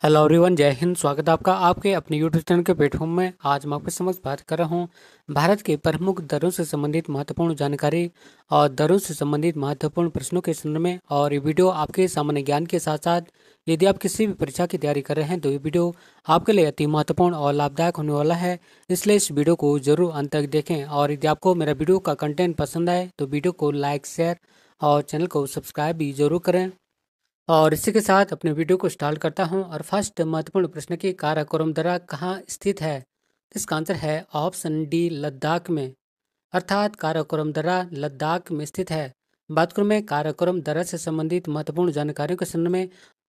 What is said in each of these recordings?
Hello everyone, जय हिंद। स्वागत है आपका आपके अपने यूट्यूब चैनल के प्लेटफॉर्म में। आज मैं आपके समक्ष बात कर रहा हूँ भारत के प्रमुख दरों से संबंधित महत्वपूर्ण जानकारी और दरों से संबंधित महत्वपूर्ण प्रश्नों के संदर्भ में। और ये वीडियो आपके सामान्य ज्ञान के साथ साथ यदि आप किसी भी परीक्षा की तैयारी कर रहे हैं तो ये वीडियो आपके लिए अति महत्वपूर्ण और लाभदायक होने वाला है। इसलिए इस वीडियो को जरूर अंत तक देखें। और यदि आपको मेरा वीडियो का कंटेंट पसंद आए तो वीडियो को लाइक, शेयर और चैनल को सब्सक्राइब भी जरूर करें। और इसी के साथ अपने वीडियो को स्टार्ट करता हूं। और फर्स्ट महत्वपूर्ण प्रश्न की काराकोरम दर्रा कहाँ स्थित है? इसका आंसर है ऑप्शन डी, लद्दाख में। अर्थात काराकोरम दर्रा लद्दाख में स्थित है। बात करूं मैं काराकोरम दर्रा से संबंधित महत्वपूर्ण जानकारियों के संबंध में,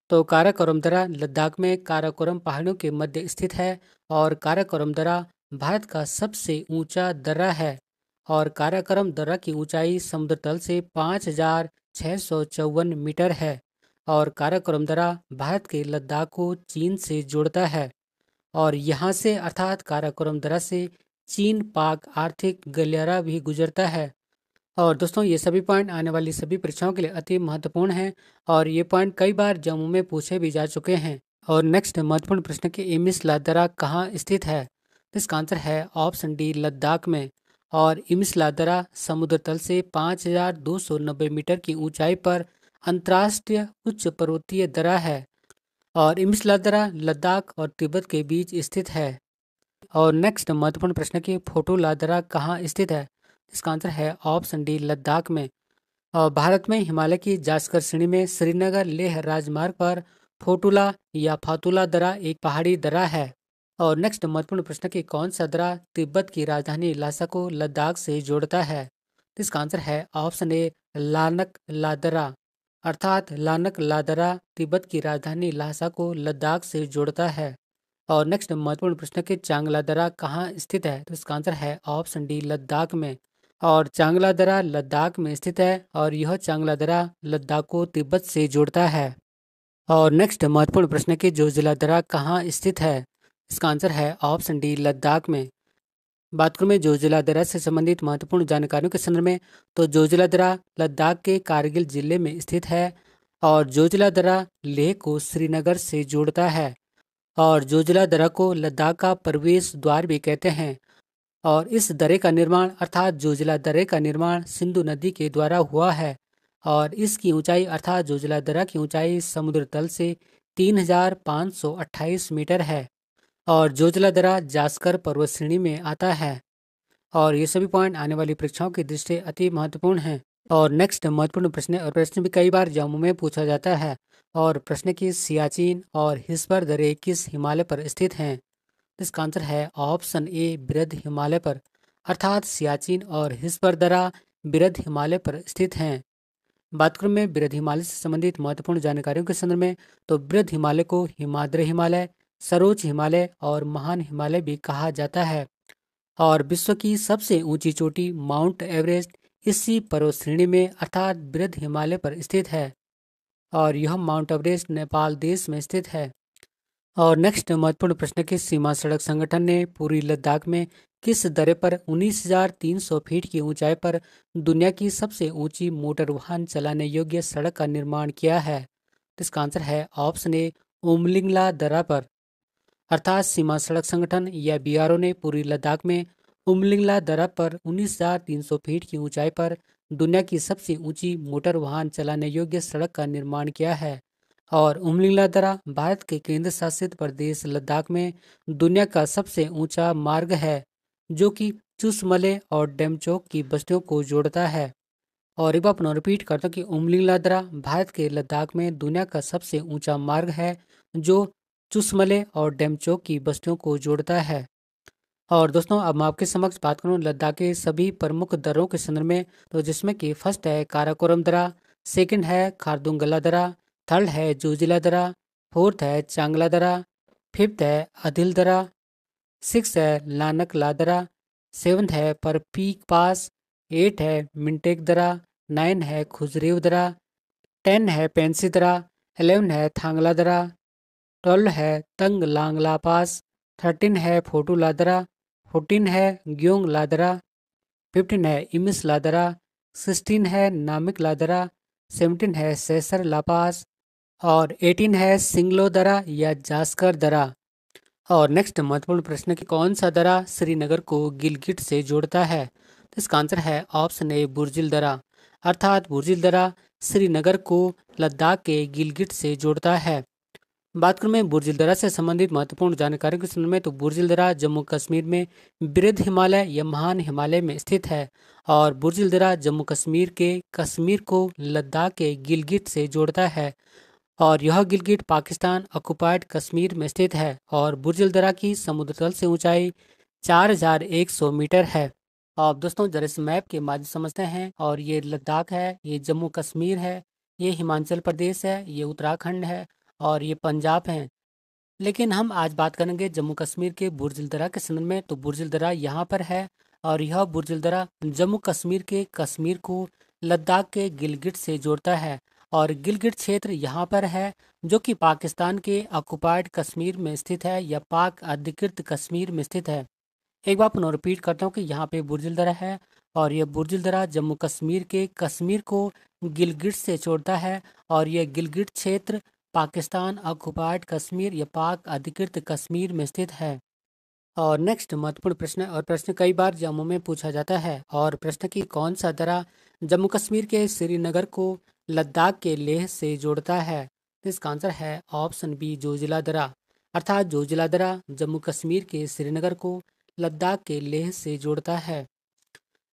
तो काराकोरम दर्रा लद्दाख में काराकोरम पहाड़ियों के मध्य स्थित है। और काराकोरम दर्रा भारत का सबसे ऊंचा दर्रा है। और काराकोरम दर्रा की ऊंचाई समुद्र तल से 5,654 मीटर है। और काराकोरम दर्रा भारत के लद्दाख को चीन से जोड़ता है। और यहाँ से अर्थात काराकोरम दर्रा से चीन पाक आर्थिक गलियारा भी गुजरता है। और दोस्तों, ये सभी पॉइंट आने वाली सभी परीक्षाओं के लिए अति महत्वपूर्ण हैं। और ये पॉइंट कई बार जम्मू में पूछे भी जा चुके हैं। और नेक्स्ट महत्वपूर्ण प्रश्न कि इमिस लादरा कहाँ स्थित है? तो इसका आंसर है ऑप्शन डी, लद्दाख में। और इमिस लादरा समुद्र तल से 5,290 मीटर की ऊंचाई पर अंतर्राष्ट्रीय उच्च पर्वतीय दर्रा है। और इमिस लादरा लद्दाख और तिब्बत के बीच स्थित है। और नेक्स्ट महत्वपूर्ण प्रश्न कि फोटो लादरा कहाँ स्थित है? इसका आंसर है ऑप्शन डी, लद्दाख में। और भारत में हिमालय की जास्कर श्रेणी में श्रीनगर लेह राजमार्ग पर फोटुला या फातुला दर्रा एक पहाड़ी दर्रा है। और नेक्स्ट महत्वपूर्ण प्रश्न कि कौन सा दर्रा तिब्बत की राजधानी लासा को लद्दाख से जोड़ता है? तो इसका आंसर है ऑप्शन ए, लानक लादरा। अर्थात लानक लादरा तिब्बत की राजधानी लासा को लद्दाख से जोड़ता है। और नेक्स्ट महत्वपूर्ण प्रश्न कि चांगला दर्रा कहाँ स्थित है? तो इसका आंसर है ऑप्शन डी, लद्दाख में। और चांगला दर्रा लद्दाख में स्थित है। और यह चांगला दर्रा लद्दाख को तिब्बत से जोड़ता है। और नेक्स्ट महत्वपूर्ण प्रश्न कि जोजिला दर्रा कहाँ स्थित है? इसका आंसर है ऑप्शन डी, लद्दाख में। बात करूं मैं जोजिला दर्रा से संबंधित महत्वपूर्ण जानकारियों के संदर्भ में, तो जोजिला दर्रा लद्दाख के कारगिल जिले में स्थित है। और जोजिला दर्रा लेह को श्रीनगर से जोड़ता है। और जोजिला दर्रा को लद्दाख का प्रवेश द्वार भी कहते हैं। और इस दर्रे का निर्माण अर्थात जोजिला दर्रे का निर्माण सिंधु नदी के द्वारा हुआ है। और इसकी ऊंचाई अर्थात जोजिला दर्रा की ऊंचाई समुद्र तल से 3,528 मीटर है। और जोजिला दर्रा जास्कर पर्वत श्रेणी में आता है। और ये सभी पॉइंट आने वाली परीक्षाओं की दृष्टि से अति महत्वपूर्ण हैं। और नेक्स्ट महत्वपूर्ण प्रश्न, और प्रश्न भी कई बार जम्मू में पूछा जाता है। और प्रश्न की सियाचिन और हिस्पर दर्रे किस हिमालय पर स्थित हैं? इसका आंसर है ऑप्शन ए, बृहद हिमालय पर। अर्थात सियाचिन और हिस्पर दर्रा बृहद हिमालय पर स्थित हैं। बात करूं मैं बृहद हिमालय से संबंधित महत्वपूर्ण जानकारियों के संदर्भ में, तो बृहद हिमालय को हिमाद्री हिमालय, सरोज हिमालय और महान हिमालय भी कहा जाता है। और विश्व की सबसे ऊंची चोटी माउंट एवरेस्ट इसी पर्वत श्रेणी में अर्थात बृहद हिमालय पर स्थित है। और यह माउंट एवरेस्ट नेपाल देश में स्थित है। और नेक्स्ट महत्वपूर्ण प्रश्न कि सीमा सड़क संगठन ने पूरी लद्दाख में किस दर्रे पर 19,300 फीट की ऊंचाई पर दुनिया की सबसे ऊंची मोटर वाहन चलाने योग्य सड़क का निर्माण किया है? तो इसका आंसर है ऑप्शन ए, उमलिंगला दर्रा पर। अर्थात सीमा सड़क संगठन या बीआरओ ने पूरी लद्दाख में उमलिंगला दर्रा पर 19,300 फीट की ऊंचाई पर दुनिया की सबसे ऊंची मोटर वाहन चलाने योग्य सड़क का निर्माण किया है। और उमलिंगला दर्रा भारत के केंद्र शासित प्रदेश लद्दाख में दुनिया का सबसे ऊंचा मार्ग है, जो कि चुसमले और डेमचोक की बस्तियों को जोड़ता है। और एक बार पुनः रिपीट करता हूँ कि उमलिंगला दर्रा भारत के लद्दाख में दुनिया का सबसे ऊंचा मार्ग है, जो चुसमले और डेमचोक की बस्तियों को जोड़ता है। और दोस्तों, अब मैं आपके समक्ष बात करूं लद्दाख के सभी प्रमुख दर्रों के संदर्भ में, तो जिसमें कि फर्स्ट है काराकोरम दर्रा, सेकंड है खारदुंगला दर्रा, थर्ड है जोजिला दर्रा, फोर्थ है चांगला दर्रा, फिफ्थ है अदिल दर्रा, सिक्स है लानक ला दर्रा, सेवन्थ है परपीक पास, एट है मिंटेक दर्रा, नाइन है खुजरेव दर्रा, टेन है पेंसी दर्रा, 11 है थांगला दर्रा, 12 है तंग लांगला पास, 13 है फोटू लादरा, 14 है ग्योंग लादरा, 15 है इमिस लादरा, 16 है नामिक लादरा, 17 है सेसर लापास, और 18 है सिंगलो दरा या जास्कर दरा। और नेक्स्ट महत्वपूर्ण प्रश्न कि कौन सा दरा श्रीनगर को गिलगिट से जोड़ता है? तो इसका आंसर है ऑप्शन ए बुर्जिल दरा। अर्थात बुर्जिल दरा श्रीनगर को लद्दाख के गिलगिट से जोड़ता है। बात करूं मैं बुर्जिल दरा से संबंधित महत्वपूर्ण जानकारी के संबंध में, तो बुर्जिल दरा जम्मू कश्मीर में वृद्ध हिमालय या महान हिमालय में स्थित है। और बुर्जिल दरा जम्मू कश्मीर के कश्मीर को लद्दाख के गिलगिट से जोड़ता है। और यह गिलगिट पाकिस्तान ऑक्युपाइड कश्मीर में स्थित है। और बुर्जिल दरा की समुद्र तल से ऊंचाई 4100 मीटर है। अब दोस्तों जरा इस मैप के माध्यम से समझते हैं। और ये लद्दाख है, ये जम्मू कश्मीर है, ये हिमाचल प्रदेश है, ये उत्तराखंड है और ये पंजाब है। लेकिन हम आज बात करेंगे जम्मू कश्मीर के बुर्जिल दरा के संबंध में। तो बुर्जिल दरा यहाँ पर है और यह बुर्जिल दरा जम्मू कश्मीर के कश्मीर को लद्दाख के गिलगिट से जोड़ता है। और गिलगिट क्षेत्र यहाँ पर है जो कि पाकिस्तान के ऑक्युपाइड कश्मीर में स्थित है या पाक अधिकृत कश्मीर में स्थित है। एक बार पुनः रिपीट करता हूँ कि यहाँ पे बुर्जिल दरा है और यह बुर्जिल दरा जम्मू कश्मीर के कश्मीर को गिलगिट से जोड़ता है। और यह गिलगिट क्षेत्र पाकिस्तान ऑक्युपाइड कश्मीर या पाक अधिकृत कश्मीर में स्थित है। और नेक्स्ट महत्वपूर्ण प्रश्न, और प्रश्न कई बार जम्मू में पूछा जाता है। और प्रश्न की कौन सा दरा जम्मू कश्मीर के श्रीनगर को लद्दाख के लेह से जोड़ता है? तो इसका आंसर है ऑप्शन बी जोजिला दरा। अर्थात जोजिला दरा जम्मू कश्मीर के श्रीनगर को लद्दाख के लेह से जोड़ता है।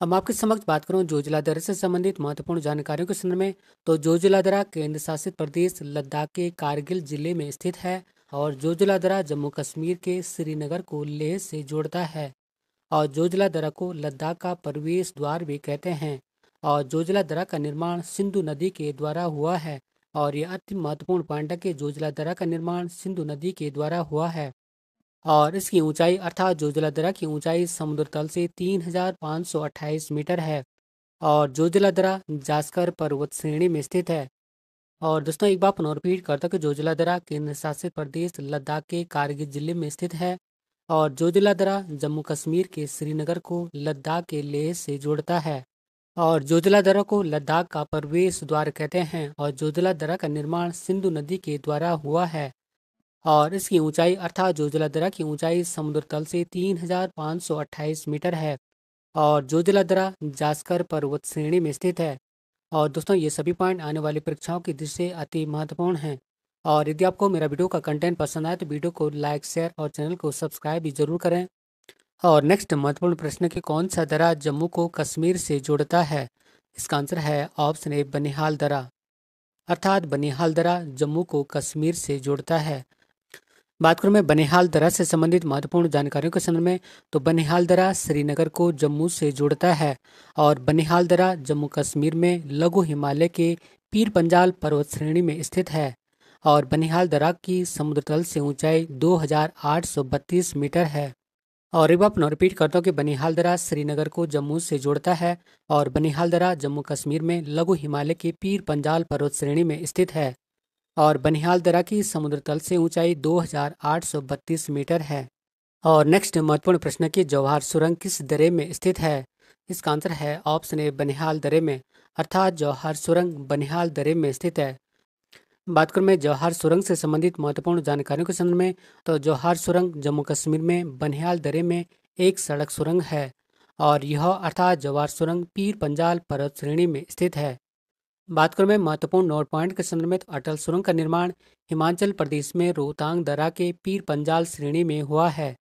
अब मैं आपके समक्ष बात करूं जोजिला दर्रा से संबंधित महत्वपूर्ण जानकारियों के संदर्भ में, तो जोजिला दर्रा केंद्र शासित प्रदेश लद्दाख के कारगिल जिले में स्थित है। और जोजिला दर्रा जम्मू कश्मीर के श्रीनगर को लेह से जोड़ता है। और जोजिला दर्रा को लद्दाख का प्रवेश द्वार भी कहते हैं। और जोजिला दर्रा का निर्माण सिंधु नदी के द्वारा हुआ है। और यह अति महत्वपूर्ण पॉइंट है कि जोजिला दर्रा का निर्माण सिंधु नदी के द्वारा हुआ है। और इसकी ऊंचाई अर्थात जोजिला दर्रा की ऊंचाई समुद्र तल से 3528 मीटर है। और जोजिला दर्रा जास्कर पर्वत श्रेणी में स्थित है। और दोस्तों एक बार पुनः रिपीट करता हूं कि जोजिला दर्रा केंद्र शासित प्रदेश लद्दाख के कारगिल जिले में स्थित है। और जोजिला दर्रा जम्मू कश्मीर के श्रीनगर को लद्दाख के लेह से जोड़ता है। और जोजिला दर्रा को लद्दाख का प्रवेश द्वार कहते हैं। और जोजिला दर्रा का निर्माण सिंधु नदी के द्वारा हुआ है। और इसकी ऊंचाई अर्थात जोजिला दर्रा की ऊंचाई समुद्र तल से 3528 मीटर है। और जोजिला दर्रा जास्कर पर्वत श्रेणी में स्थित है। और दोस्तों ये सभी पॉइंट आने वाली परीक्षाओं की दृष्टि से अति महत्वपूर्ण हैं। और यदि आपको मेरा वीडियो का कंटेंट पसंद आए तो वीडियो को लाइक शेयर और चैनल को सब्सक्राइब भी जरूर करें। और नेक्स्ट महत्वपूर्ण प्रश्न कि कौन सा दर्रा जम्मू को कश्मीर से जोड़ता है? इसका आंसर है ऑप्शन ए बनिहाल दर्रा। अर्थात बनिहाल दर्रा जम्मू को कश्मीर से जोड़ता है। बात करूं मैं बनिहाल दर्रा से संबंधित महत्वपूर्ण जानकारियों के संदर्भ में, तो बनिहाल दर्रा श्रीनगर को जम्मू से जोड़ता है। और बनिहाल दर्रा जम्मू कश्मीर में लघु हिमालय के पीर पंजाल पर्वत श्रेणी में स्थित है। और बनिहाल दर्रा की समुद्र तल से ऊंचाई 2832 मीटर है। और एक बार पुनः रिपीट करता हूँ कि बनिहाल दर्रा श्रीनगर को जम्मू से जोड़ता है। और बनिहाल दर्रा जम्मू कश्मीर में लघु हिमालय के पीर पंजाल पर्वत श्रेणी में स्थित है। और बनिहाल दर्रा की समुद्र तल से ऊंचाई 2832 मीटर है। और नेक्स्ट महत्वपूर्ण प्रश्न की जवाहर सुरंग किस दर्रे में स्थित है? इसका आंसर है ऑप्शन ए बनिहाल दर्रे में। अर्थात जवाहर सुरंग बनिहाल दर्रे में स्थित है। बात करूं मैं जवाहर सुरंग से संबंधित महत्वपूर्ण जानकारियों के संबंध में, तो जवाहर सुरंग जम्मू कश्मीर में बनिहाल दर्रे में एक सड़क सुरंग है। और यह अर्थात जवाहर सुरंग पीर पंजाल पर्वत श्रेणी में स्थित है। बात करूं मैं महत्वपूर्ण नोट पॉइंट के संदर्भ में, तो अटल सुरंग का निर्माण हिमाचल प्रदेश में रोहतांग दर्रा के पीर पंजाल श्रेणी में हुआ है।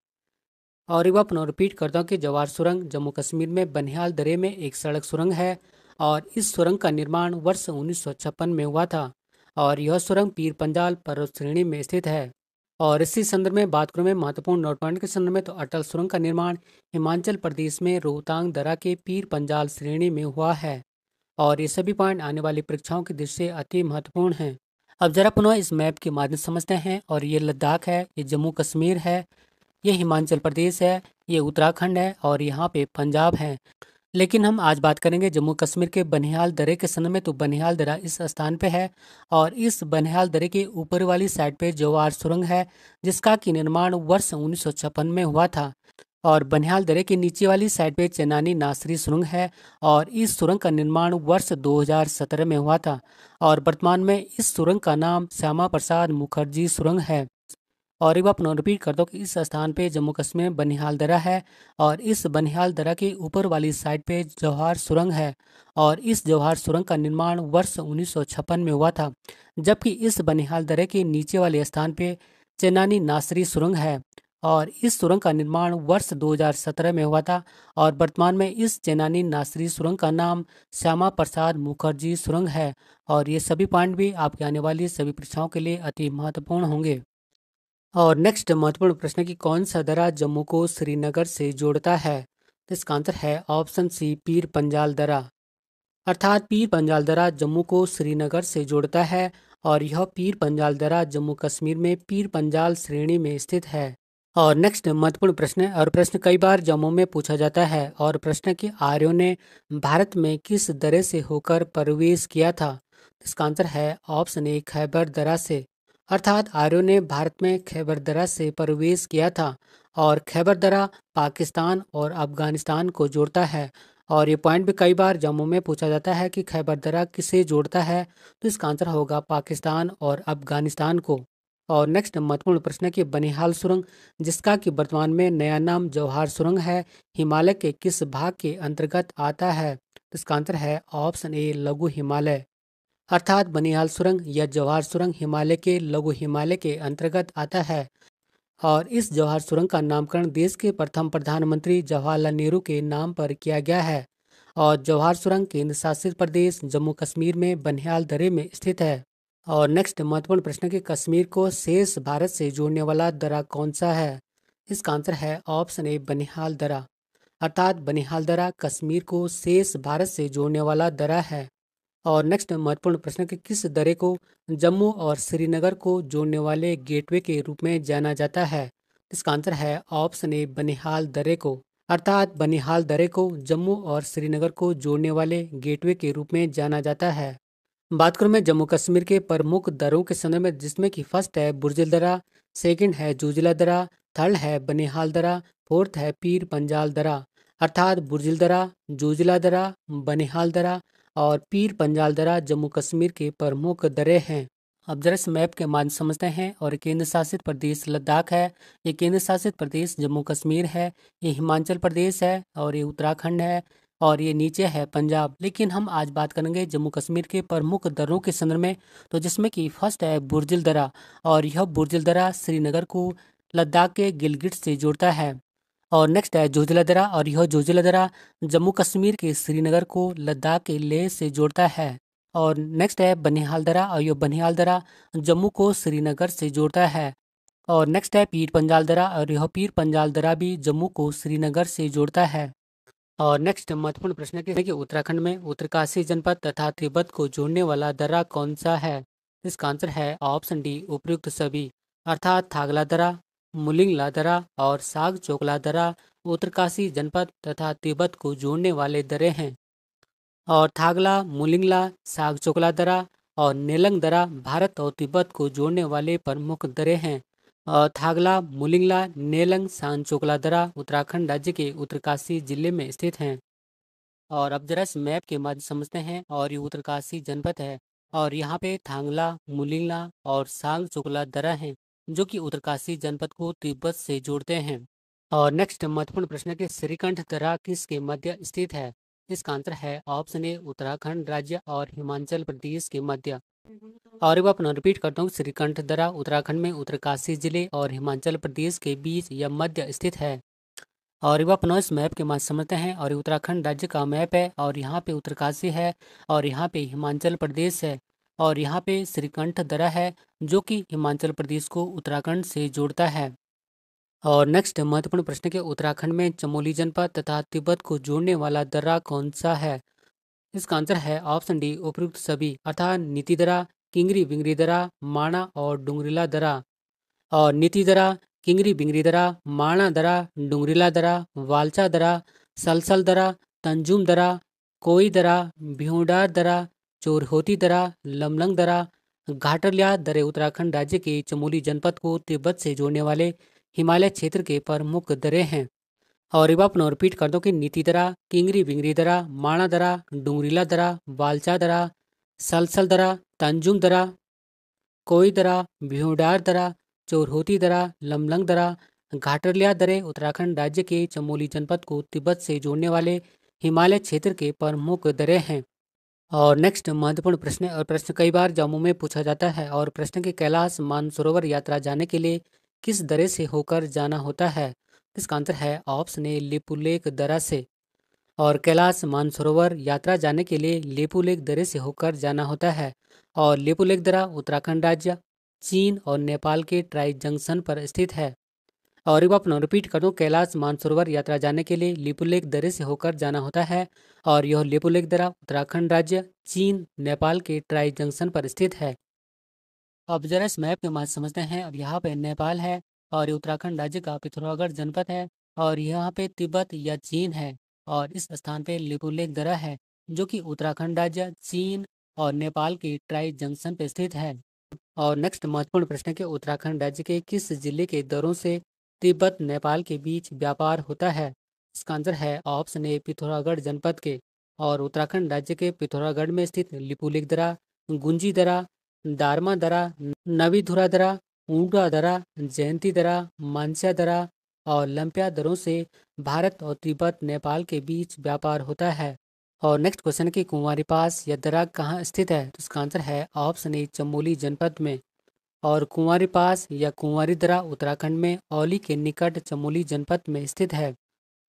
और एक बार पुनः रिपीट करता हूँ कि जवाहर सुरंग जम्मू कश्मीर में बनिहाल दर्रे में एक सड़क सुरंग है। और इस सुरंग का निर्माण वर्ष 1956 में हुआ था। और यह सुरंग पीर पंजाल पर्वत श्रेणी में स्थित है। और इसी संदर्भ में बात करूं मैं महत्वपूर्ण नोट पॉइंट के संदर्भ में, तो अटल सुरंग का निर्माण हिमाचल प्रदेश में रोहतांग दर्रा के पीर पंजाल श्रेणी में हुआ है। और ये सभी पॉइंट आने वाली परीक्षाओं की दृष्टि से अति महत्वपूर्ण हैं। अब जरा पुनः इस मैप के माध्यम से समझते हैं। और ये लद्दाख है, ये जम्मू कश्मीर है, ये हिमाचल प्रदेश है, ये उत्तराखंड है और यहाँ पे पंजाब है। लेकिन हम आज बात करेंगे जम्मू कश्मीर के बनिहाल दर्रे के संबंध में। तो बनिहाल दर्रा इस स्थान पे है। और इस बनिहाल दर्रे के ऊपर वाली साइड पे जवाहर सुरंग है जिसका कि निर्माण वर्ष 1956 में हुआ था। और बनिहाल दर्रे के नीचे वाली साइड पे चेनानी नासरी सुरंग है और इस सुरंग का निर्माण वर्ष 2017 में हुआ था और वर्तमान में इस सुरंग का नाम श्यामा प्रसाद मुखर्जी सुरंग है। और एक बार पुनः रिपीट कर दो कि इस स्थान पे जम्मू कश्मीर में बनिहाल दर्रा है और इस बनिहाल दर्रा के ऊपर वाली साइड पे जवाहर सुरंग है और इस जवाहर सुरंग का निर्माण वर्ष 1956 में हुआ था। जबकि इस बनिहाल दर्रे के नीचे वाले स्थान पे चेनानी नासरी सुरंग है और इस सुरंग का निर्माण वर्ष 2017 में हुआ था और वर्तमान में इस चेनानी नासरी सुरंग का नाम श्यामा प्रसाद मुखर्जी सुरंग है। और ये सभी पॉइंट भी आपके आने वाली सभी परीक्षाओं के लिए अति महत्वपूर्ण होंगे। और नेक्स्ट महत्वपूर्ण प्रश्न है कि कौन सा दर्रा जम्मू को श्रीनगर से जोड़ता है। तो इसका आंसर है ऑप्शन सी पीर पंजाल दर्रा। अर्थात पीर पंजाल दर्रा जम्मू को श्रीनगर से जोड़ता है और यह पीर पंजाल दर्रा जम्मू कश्मीर में पीर पंजाल श्रेणी में स्थित है। और नेक्स्ट महत्वपूर्ण प्रश्न है और प्रश्न कई बार जम्मू में पूछा जाता है और प्रश्न है कि आर्यों ने भारत में किस दर्रे से होकर प्रवेश किया था। इसका आंसर है ऑप्शन ए खैबर दर्रा से। अर्थात आर्यों ने भारत में खैबर दर्रा से प्रवेश किया था और खैबर दर्रा पाकिस्तान और अफगानिस्तान को जोड़ता है। और ये पॉइंट भी कई बार जम्मू में पूछा जाता है कि खैबर दर्रा किसे जोड़ता है। तो इसका आंसर होगा पाकिस्तान और अफगानिस्तान को। और नेक्स्ट महत्वपूर्ण प्रश्न है कि बनिहाल सुरंग जिसका कि वर्तमान में नया नाम जवाहर सुरंग है हिमालय के किस भाग के अंतर्गत आता है। तो इसका आंसर है ऑप्शन ए लघु हिमालय। अर्थात बनिहाल सुरंग या जवाहर सुरंग हिमालय के लघु हिमालय के अंतर्गत आता है और इस जवाहर सुरंग का नामकरण देश के प्रथम प्रधानमंत्री जवाहरलाल नेहरू के नाम पर किया गया है। और जवाहर सुरंग केंद्र शासित प्रदेश जम्मू कश्मीर में बनिहाल दर्रे में स्थित है। और नेक्स्ट महत्वपूर्ण प्रश्न कि कश्मीर को शेष भारत से जोड़ने वाला दर्रा कौन सा है। इसका आंसर है ऑप्शन ए बनिहाल दर्रा। अर्थात बनिहाल दर्रा कश्मीर को शेष भारत से जोड़ने वाला दर्रा है। और नेक्स्ट महत्वपूर्ण प्रश्न कि किस दर्रे को जम्मू और श्रीनगर को जोड़ने वाले गेटवे के रूप में जाना जाता है। इसका आंसर है ऑप्शन ए बनिहाल दर्रे को। अर्थात बनिहाल दर्रे को जम्मू और श्रीनगर को जोड़ने वाले गेटवे के रूप में जाना जाता है। बात करूं मैं जम्मू कश्मीर के प्रमुख दर्रों के संदर्भ में जिसमें कि फर्स्ट है बुर्जिल दर्रा, सेकंड है जोजिला दर्रा, थर्ड है बनिहाल दर्रा, फोर्थ है पीर पंजाल दर्रा। अर्थात बुर्जिल दर्रा, जोजिला दर्रा, बनिहाल दर्रा और पीर पंजाल दर्रा जम्मू कश्मीर के प्रमुख दर्रे हैं। अब जरा इस मैप के माध्यम से समझते हैं। और केंद्र शासित प्रदेश लद्दाख है, ये केंद्र शासित प्रदेश जम्मू कश्मीर है, ये हिमाचल प्रदेश है और ये उत्तराखंड है और ये नीचे है पंजाब। लेकिन हम आज बात करेंगे जम्मू कश्मीर के प्रमुख दर्रों के संदर्भ में। तो जिसमें कि फर्स्ट है बुर्जिल दर्रा और यह बुर्जिल दर्रा श्रीनगर को लद्दाख के गिलगिट से जोड़ता है। और नेक्स्ट है जोजिला दर्रा और यह जोजिला दर्रा जम्मू कश्मीर के श्रीनगर को लद्दाख के लेह से जोड़ता है। और नेक्स्ट है बनिहाल दर्रा और यह बनिहाल दर्रा जम्मू को श्रीनगर से जोड़ता है। और नेक्स्ट है पीर पंजाल दर्रा और यह पीर पंजाल दर्रा भी जम्मू को श्रीनगर से जोड़ता है। और नेक्स्ट महत्वपूर्ण प्रश्न है कि उत्तराखंड में उत्तरकाशी जनपद तथा तिब्बत को जोड़ने वाला दर्रा कौन सा है। इसका आंसर है ऑप्शन डी उपयुक्त सभी। अर्थात थागला दर्रा, मुलिंगला दर्रा और साग चोकला दर्रा उत्तरकाशी जनपद तथा तिब्बत को जोड़ने वाले दर्रे हैं। और थागला, मुलिंगला, साग चोकला दर्रा और नेलंग दर्रा भारत और तिब्बत को जोड़ने वाले प्रमुख दर्रे हैं। और थागला, मुलिंगला, नेलंग, सांगचोकला दर्रा उत्तराखंड राज्य के उत्तरकाशी जिले में स्थित हैं। और अब जरा इस मैप के माध्यम से समझते हैं। और ये उत्तरकाशी जनपद है और यहाँ पे थांगला, मुलिंगला और सांग चोकला दर्रा हैं जो कि उत्तरकाशी जनपद को तिब्बत से जोड़ते हैं। और नेक्स्ट महत्वपूर्ण प्रश्न है कि श्रीकंठ दर्रा किसके मध्य स्थित है। इसका आंसर है ऑप्शन ए उत्तराखंड राज्य और हिमाचल प्रदेश के मध्य। और एक बार पुनः रिपीट करता हूँ श्रीकंठ दर्रा उत्तराखंड में उत्तरकाशी जिले और हिमाचल प्रदेश के बीच या मध्य स्थित है। और एक बार पुनः इस मैप के माध्यम से समझते हैं। और ये उत्तराखंड राज्य का मैप है और यहाँ पे उत्तरकाशी है और यहाँ पे हिमाचल प्रदेश है और यहाँ पे श्रीकंठ दर्रा है जो कि हिमाचल प्रदेश को उत्तराखंड से जोड़ता है। और नेक्स्ट महत्वपूर्ण प्रश्न के उत्तराखंड में चमोली जनपद तथा तिब्बत को जोड़ने वाला दर्रा कौन सा है। इसका आंसर है ऑप्शन डी उपयुक्त सभी। अर्थात नीति दर्रा, किंगरी बिंगरी दर्रा, माणा और डुंगरीला दर्रा। और नीति दर्रा, किंगरी बिंगरी दर्रा, माणा दर्रा, डुंगरीला दर्रा, वालचा दर्रा, सलसल दर्रा, तंजुम दर्रा, कोई दर्रा, भ्यूडार दर्रा, चोरहोती दर्रा, लमलंग दर्रा, घाटरलिया दर्रे उत्तराखंड राज्य के चमोली जनपद को तिब्बत से जोड़ने वाले हिमालय क्षेत्र के प्रमुख दर्रे हैं। और एक बार पुनः रिपीट कर दो कि नीति दरा, किंगरी बिंगरी दरा, माणा दरा, डुंगरीला दरा, बालचा दरा, सलसल दरा, तंजुम दरा, कोई दरा, भ्यूडार दरा, चोरहोती दरा, लमलंग दरा, घाटरलिया दरें उत्तराखंड राज्य के चमोली जनपद को तिब्बत से जोड़ने वाले हिमालय क्षेत्र के प्रमुख दरें हैं। और नेक्स्ट महत्वपूर्ण प्रश्न, और प्रश्न कई बार जम्मू में पूछा जाता है। और प्रश्न के कैलाश मानसरोवर यात्रा जाने के लिए किस दरे से होकर जाना होता है? इसका आंसर है ऑप्शन ए लिपुलेख दरा से। और कैलाश मानसरोवर यात्रा जाने के लिए लेपुलेख दरे से होकर जाना होता है। और लेपुलेख दरा उत्तराखंड राज्य, चीन और नेपाल के ट्राई जंक्शन पर स्थित है। और एक बार पुनः रिपीट कर दूं, कैलाश मानसरोवर यात्रा जाने के लिए लिपुलेख दरे से होकर जाना होता है। और यह लिपुलेख दरा उत्तराखंड राज्य, चीन, नेपाल के ट्राई जंक्शन पर स्थित है। अब जरा इस मैप के माध्यम समझते हैं। और यहाँ पे नेपाल है, और ये उत्तराखंड राज्य का पिथौरागढ़ जनपद है, और यहाँ पे तिब्बत या चीन है। और इस स्थान पे लिपुलेख दरा है, जो कि उत्तराखंड राज्य, चीन और नेपाल की ट्राई जंक्शन पे स्थित है। और नेक्स्ट महत्वपूर्ण प्रश्न है कि उत्तराखंड राज्य के किस जिले के दरों से तिब्बत नेपाल के बीच व्यापार होता है? इसका आंसर है ऑप्शन ए पिथौरागढ़ जनपद के। और उत्तराखंड राज्य के पिथौरागढ़ में स्थित लिपुलेख दरा, गुंजी दरा, दारमा दरा, नवीधुरा दरा, ऊंटा दरा, जयंती दरा, मानस्या दरा और लंपिया दरों से भारत और तिब्बत नेपाल के बीच व्यापार होता है। और नेक्स्ट क्वेश्चन कि कुंवारी पास या दर्रा कहाँ स्थित है? तो इसका आंसर है ऑप्शन ए चमोली जनपद में। और कुंवारी पास या कुंवारी दर्रा उत्तराखंड में औली के निकट चमोली जनपद में स्थित है।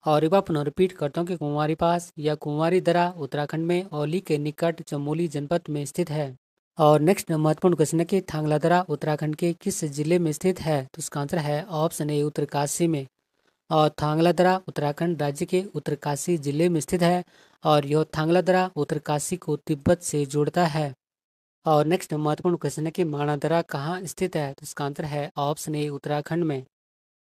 और एक बार पुनः रिपीट करता हूँ कि कुंवारी पास या कुंवारी दर्रा उत्तराखंड में औली के निकट चमोली जनपद में स्थित है। और नेक्स्ट महत्वपूर्ण क्वेश्चन है कि थांगला दर्रा उत्तराखंड के किस जिले में स्थित है? तो इसका आंसर है ऑप्शन ए उत्तरकाशी में। और थांगला दर्रा उत्तराखंड राज्य के उत्तरकाशी जिले में स्थित है। और यह थांगला दर्रा उत्तरकाशी को तिब्बत से जोड़ता है। और नेक्स्ट महत्वपूर्ण क्वेश्चन है कि माणा दर्रा कहाँ स्थित है? तो इसका आंसर है ऑप्शन ए उत्तराखंड में।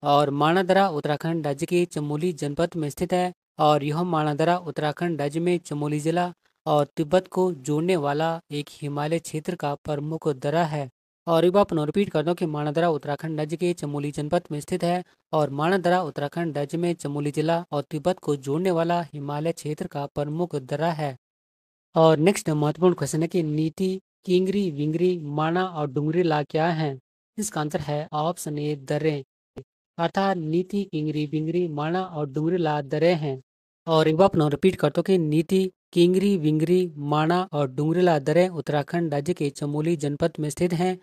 और माणा दर्रा उत्तराखंड राज्य के चमोली जनपद में स्थित है। और यह माणा दर्रा उत्तराखंड राज्य में चमोली जिला और तिब्बत को जोड़ने वाला एक हिमालय क्षेत्र का प्रमुख दर्रा है। और एक बार पुनः रिपीट कर दो कि माणा दर्रा उत्तराखंड राज्य के चमोली जनपद में स्थित है। और माणा दर्रा उत्तराखंड राज्य में चमोली जिला और तिब्बत को जोड़ने वाला हिमालय क्षेत्र का प्रमुख दर्रा है। और नेक्स्ट महत्वपूर्ण क्वेश्चन है कि नीति, किंगरी, विंगरी, माणा और डुंगरी ला क्या है? इसका आंसर है ऑप्शन ए दर्रे। अर्थात नीति, किंगरी, बिंगरी, माणा और डुंगरी ला दरें हैं। और एक बार पुनः रिपीट कर दो कि नीति, किंगरी, विंगरी, माणा और डुंगरी ला दरें उत्तराखंड राज्य के चमोली जनपद में स्थित हैं।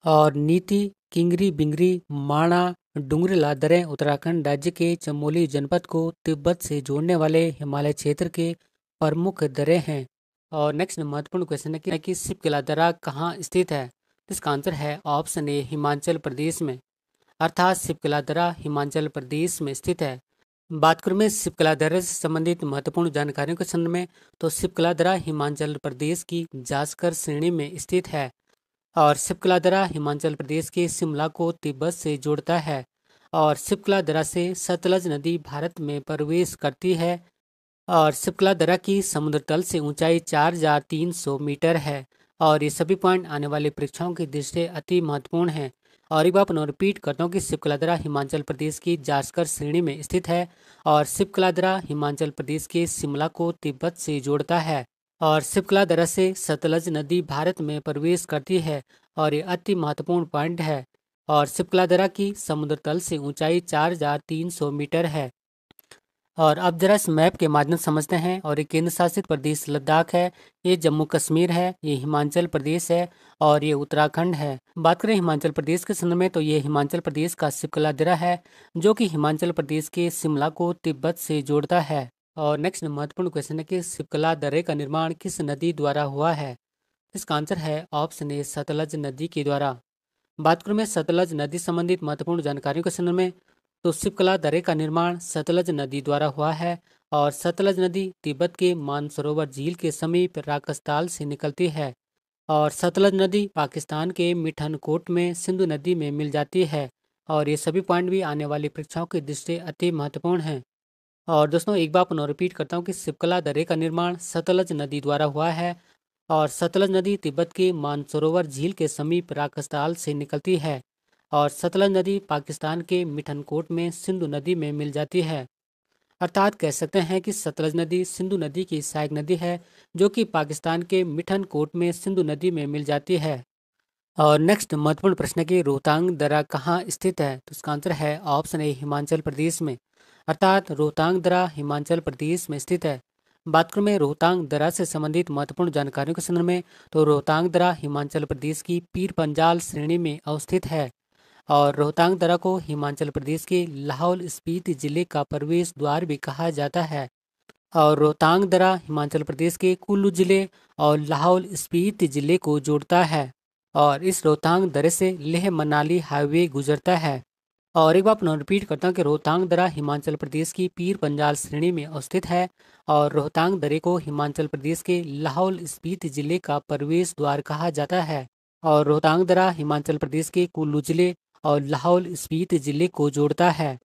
और नीति, किंगरी, बिंगरी, माणा, डुंगरीला दरें उत्तराखंड राज्य के चमोली जनपद को तिब्बत से जोड़ने वाले हिमालय क्षेत्र के प्रमुख दरें हैं। और नेक्स्ट महत्वपूर्ण क्वेश्चन है कि सिपकिला दर्रा कहाँ स्थित है? इसका आंसर है ऑप्शन ए हिमाचल प्रदेश में। अर्थात सिपकिला दर्रा हिमाचल प्रदेश में स्थित है। बात करूँ मैं सिपकिला दर्रे से संबंधित महत्वपूर्ण जानकारियों के संबंध में, तो सिपकिला दर्रा हिमाचल प्रदेश की जास्कर श्रेणी में स्थित है। और सिपकला दर्रा हिमाचल प्रदेश के शिमला को तिब्बत से जोड़ता है। और सिपकला दर्रा से सतलज नदी भारत में प्रवेश करती है। और सिपकला दर्रा की समुद्र तल से ऊंचाई 4,300 मीटर है। और ये सभी पॉइंट आने वाली परीक्षाओं की दृष्टि से अति महत्वपूर्ण हैं। और एक बार पुनः रिपीट करता हूँ कि सिपकला दर्रा हिमाचल प्रदेश की जास्कर श्रेणी में स्थित है। और सिपकला दर्रा हिमाचल प्रदेश के शिमला को तिब्बत से जोड़ता है। और सिपकला दर्रा से सतलज नदी भारत में प्रवेश करती है। और ये अति महत्वपूर्ण पॉइंट है। और सिपकला दर्रा की समुद्र तल से ऊंचाई 4,300 मीटर है। और अब जरा इस मैप के माध्यम से समझते हैं। और ये केंद्र शासित प्रदेश लद्दाख है, ये जम्मू कश्मीर है, ये हिमाचल प्रदेश है, और ये उत्तराखंड है। बात करें हिमाचल प्रदेश के संदर्भ में, तो ये हिमाचल प्रदेश का सिपकला दर्रा है, जो कि हिमाचल प्रदेश के शिमला को तिब्बत से जोड़ता है। और नेक्स्ट महत्वपूर्ण क्वेश्चन है कि सिपकला दर्रे का निर्माण किस नदी द्वारा हुआ है? इसका आंसर है ऑप्शन ए सतलज नदी के द्वारा। बात करूं मैं सतलज नदी संबंधित महत्वपूर्ण जानकारियों के संदर्भ में, तो सिपकला दर्रे का निर्माण सतलज नदी द्वारा हुआ है। और सतलज नदी तिब्बत के मानसरोवर झील के समीप राकसताल से निकलती है। और सतलज नदी पाकिस्तान के मिठनकोट में सिंधु नदी में मिल जाती है। और ये सभी पॉइंट भी आने वाली परीक्षाओं की दृष्टि से अति महत्वपूर्ण हैं। और दोस्तों एक बार पुनः रिपीट करता हूँ कि सिपकला दर्रे का निर्माण सतलज नदी द्वारा हुआ है। और सतलज नदी तिब्बत के मानसरोवर झील के समीप राकसताल से निकलती है। और सतलज नदी पाकिस्तान के मिठनकोट में सिंधु नदी में मिल जाती है। अर्थात कह सकते हैं कि सतलज नदी सिंधु नदी की सहायक नदी है, जो कि पाकिस्तान के मिठन कोट में सिंधु नदी में मिल जाती है। और नेक्स्ट महत्वपूर्ण प्रश्न है कि रोहतांग दर्रा कहाँ स्थित है? तो इसका आंसर है ऑप्शन ए, हिमाचल प्रदेश में। अर्थात रोहतांग दर्रा हिमाचल प्रदेश में स्थित है। बात करूं मैं रोहतांग दर्रा से संबंधित महत्वपूर्ण जानकारियों के संदर्भ में, तो रोहतांग दर्रा हिमाचल प्रदेश की पीर पंजाल श्रेणी में अवस्थित है। और रोहतांग दर्रा को हिमाचल प्रदेश के लाहौल स्पीति जिले का प्रवेश द्वार भी कहा जाता है। और रोहतांग दर्रा हिमाचल प्रदेश के कुल्लू जिले और लाहौल स्पीति जिले को जोड़ता है। और इस रोहतांग दर्रे से लेह मनाली हाईवे गुजरता है। और एक बार पुनः रिपीट करता हूँ कि रोहतांग दर्रा हिमाचल प्रदेश की पीर पंजाल श्रेणी में अवस्थित है। और रोहतांग दर्रे को हिमाचल प्रदेश के लाहौल स्पीति जिले का प्रवेश द्वार कहा जाता है। और रोहतांग दर्रा हिमाचल प्रदेश के कुल्लू जिले और लाहौल स्पीति जिले को जोड़ता है।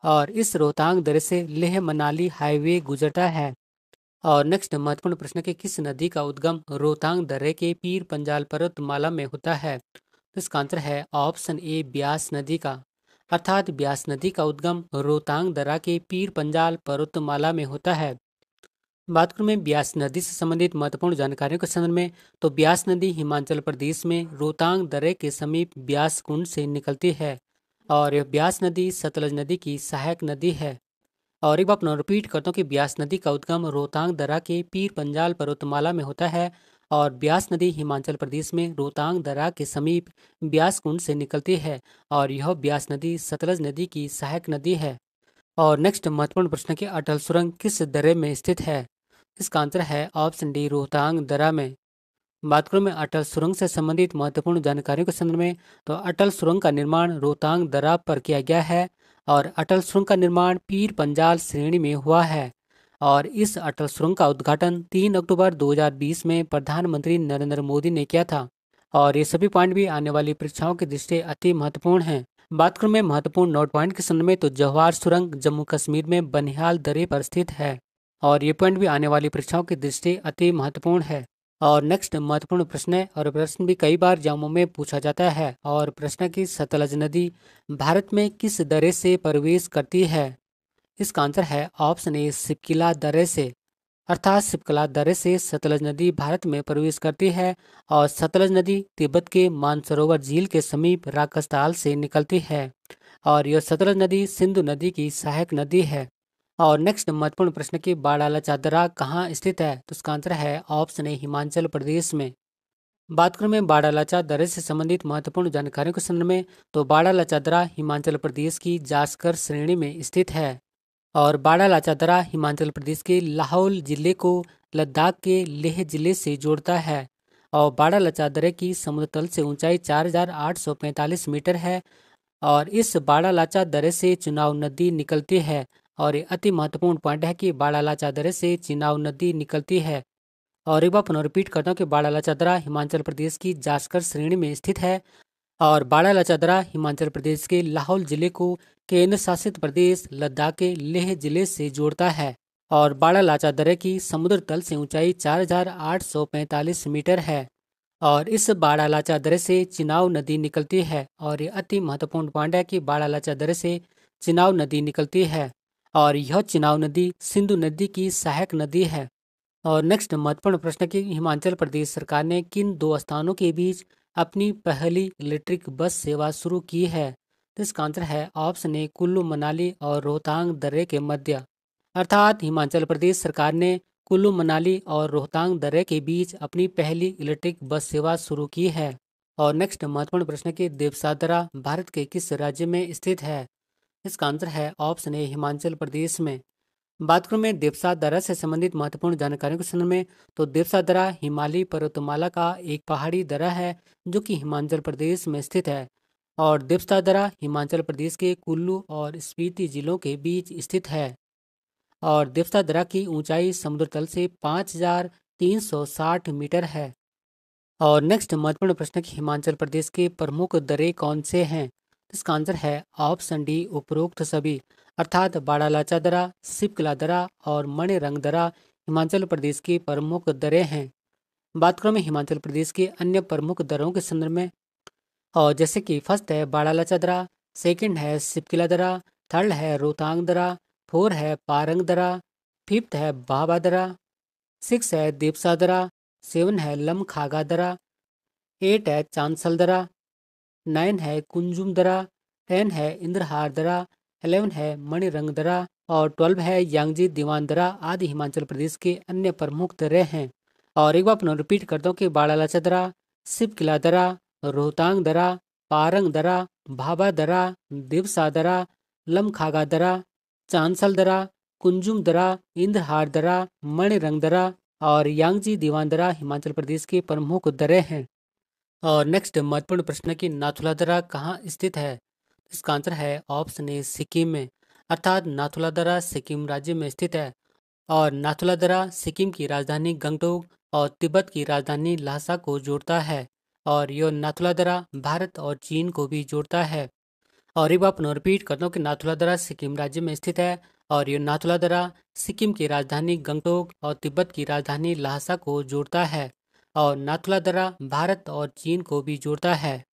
और इस रोहतांग दर्रे से लेह मनाली हाईवे गुजरता है। और नेक्स्ट महत्वपूर्ण प्रश्न कि किस नदी का उद्गम रोहतांग दर्रे के पीर पंजाल पर्वतमाला में होता है? तो इसका आंसर है ऑप्शन ए, ब्यास नदी का। अर्थात ब्यास नदी का उद्गम रोहतांग दर्रा के पीर पंजाल पर्वतमाला में होता है। बात करूं मैं ब्यास नदी से संबंधित महत्वपूर्ण जानकारियों के संदर्भ में, तो ब्यास नदी हिमाचल प्रदेश में रोहतांग दर्रे के समीप ब्यास कुंड से निकलती है। और यह ब्यास नदी सतलज नदी की सहायक नदी है। और एक बार पुनः रिपीट करता हूँ कि ब्यास नदी का उद्गम रोहतांग दर्रा के पीर पंजाल पर्वतमाला में होता है। और ब्यास नदी हिमाचल प्रदेश में रोहतांग दर्रा के समीप ब्यास कुंड से निकलती है। और यह ब्यास नदी सतलज नदी की सहायक नदी है। और नेक्स्ट महत्वपूर्ण प्रश्न कि अटल सुरंग किस दर्रे में स्थित है? इसका आंसर है ऑप्शन डी, रोहतांग दर्रा में। बात करूं मैं अटल सुरंग से संबंधित महत्वपूर्ण जानकारियों के संदर्भ में, तो अटल सुरंग का निर्माण रोहतांग दर्रा पर किया गया है। और अटल सुरंग का निर्माण पीर पंजाल श्रेणी में हुआ है। और इस अटल सुरंग का उद्घाटन 3 अक्टूबर 2020 में प्रधानमंत्री नरेंद्र मोदी ने किया था। और ये सभी पॉइंट भी आने वाली परीक्षाओं की दृष्टि से अति महत्वपूर्ण हैं। बात करूं मैं महत्वपूर्ण नोट पॉइंट के संदर्भ में, तो जवाहर सुरंग जम्मू कश्मीर में बनिहाल दर्रे पर स्थित है। और ये पॉइंट भी आने वाली परीक्षाओं की दृष्टि से अति महत्वपूर्ण है। और नेक्स्ट महत्वपूर्ण प्रश्न है, और प्रश्न भी कई बार एग्जामों में पूछा जाता है। और प्रश्न की सतलज नदी भारत में किस दर्रे से प्रवेश करती है? इसका आंसर है ऑप्शन ए, सिपकिला दर्रे से। अर्थात सिपकिला दर्रे से सतलज नदी भारत में प्रवेश करती है। और सतलज नदी तिब्बत के मानसरोवर झील के समीप राकस्थाल से निकलती है। और यह सतलज नदी सिंधु नदी की सहायक नदी है। और नेक्स्ट महत्वपूर्ण प्रश्न की बाड़ाला चादरा कहाँ स्थित है? तो इसका आंसर है ऑप्शन ए, हिमाचल प्रदेश में। बात करूं मैं बाड़ालाचा दर्रे से संबंधित महत्वपूर्ण जानकारियों के संदर्भ में, तो बाड़ालाचा दर्रा हिमाचल प्रदेश की जास्कर श्रेणी में स्थित है। और बाड़ालाचा दर्रा हिमाचल प्रदेश के लाहौल जिले को लद्दाख के लेह जिले से जोड़ता है। और बाड़ालाचा दर्रे की समुद्र तल से ऊंचाई 4,845 मीटर है। और इस बाड़ालाचा दर्रे से चिनाब नदी निकलती है। और ये अति महत्वपूर्ण पॉइंट है कि बाड़ालाचा दर्रे से चिनाब नदी निकलती है। और एक बार पुनः रिपीट करता हूँ कि बाड़ालाचा दर्रा हिमाचल प्रदेश की जास्कर श्रेणी में स्थित है। और बाड़ालाचा दर्रा हिमाचल प्रदेश के लाहौल जिले को केंद्र शासित प्रदेश लद्दाख के लेह जिले से जोड़ता है। और बाड़ालाचा दर्रे की समुद्र तल से ऊंचाई 4,845 मीटर है। और इस बाड़ालाचा दर्रे से चिनाब नदी निकलती है। और ये अति महत्वपूर्ण पॉइंट है कि बाड़ालाचा दर्रे से चिनाब नदी निकलती है। और यह चिनाब नदी सिंधु नदी की सहायक नदी है। और नेक्स्ट महत्वपूर्ण प्रश्न कि हिमाचल प्रदेश सरकार ने किन दो स्थानों के बीच अपनी पहली इलेक्ट्रिक बस सेवा शुरू की है? तो इसका आंसर है ऑप्शन ए, कुल्लू मनाली और रोहतांग दर्रे के मध्य। अर्थात हिमाचल प्रदेश सरकार ने कुल्लू मनाली और रोहतांग दर्रे के बीच अपनी पहली इलेक्ट्रिक बस सेवा शुरू की है। और नेक्स्ट महत्वपूर्ण प्रश्न कि देवसा दर्रा भारत के किस राज्य में स्थित है? इसका आंसर है ऑप्शन ए, हिमाचल प्रदेश में। बात करूं मैं देवसा दर्रा से संबंधित महत्वपूर्ण जानकारियों के संदर्भ में, तो देवसा दर्रा हिमालयी पर्वतमाला का एक पहाड़ी दर्रा है, जो कि हिमाचल प्रदेश में स्थित है। और देवसा दर्रा हिमाचल प्रदेश के कुल्लू और स्पीति जिलों के बीच स्थित है। और देवसा दर्रा की ऊंचाई समुद्र तल से 5,360 मीटर है। और नेक्स्ट महत्वपूर्ण प्रश्न कि हिमाचल प्रदेश के प्रमुख दर्रे कौन से हैं? इसका आंसर है ऑप्शन डी, उपरोक्त सभी। अर्थात बाड़ालाचा दर्रा, सिपकिला दर्रा और मणिरंग दर्रा हिमाचल प्रदेश के प्रमुख दर्रे हैं। बात करूं मैं हिमाचल प्रदेश के अन्य प्रमुख दर्रों के संदर्भ में, और जैसे कि फर्स्ट है बाड़ालाचा दर्रा, सेकंड है सिपकिला दर्रा, थर्ड है रोहतांग दर्रा, 4 है पारंग दरा, 5th है बाबा दरा, 6 है देवसा दरा, 7 है लमखागा दरा, 8 है चांसल दरा, 9 है कुंजुम दरा, 10 है इंद्रहार दरा, 11 है मणिरंग दरा और 12 है यांगजी दीवान दरा आदि हिमाचल प्रदेश के अन्य प्रमुख दर्रे हैं। और एक बार पुनः रिपीट करता हूँ कि बाड़ालाचा दरा, सिप किला दरा, रोहतांग दरा, पारंग दरा, भाभा दरा, देवसा दरा, लमखागा दरा, चांसल दरा, कुंजुम दरा, इंद्रहार दरा, मणिरंग दरा और यांगजी दीवान दरा हिमाचल प्रदेश के प्रमुख दर्रे हैं। और नेक्स्ट महत्वपूर्ण प्रश्न है कि नाथुला दर्रा कहाँ स्थित है। इसका आंसर है ऑप्शन ए सिक्किम में, अर्थात नाथुला दर्रा सिक्किम राज्य में स्थित है। और नाथुला दर्रा सिक्किम की राजधानी गंगटोक और तिब्बत की राजधानी ल्हासा को जोड़ता है। और यह नाथुला दर्रा भारत और चीन को भी जोड़ता है। और एक बार पुनः रिपीट करता हूँ कि नाथुला दर्रा सिक्किम राज्य में स्थित है और यह नाथुला दर्रा सिक्किम की राजधानी गंगटोक और तिब्बत की राजधानी ल्हासा को जोड़ता है। और नाथुला दर्रा भारत और चीन को भी जोड़ता है।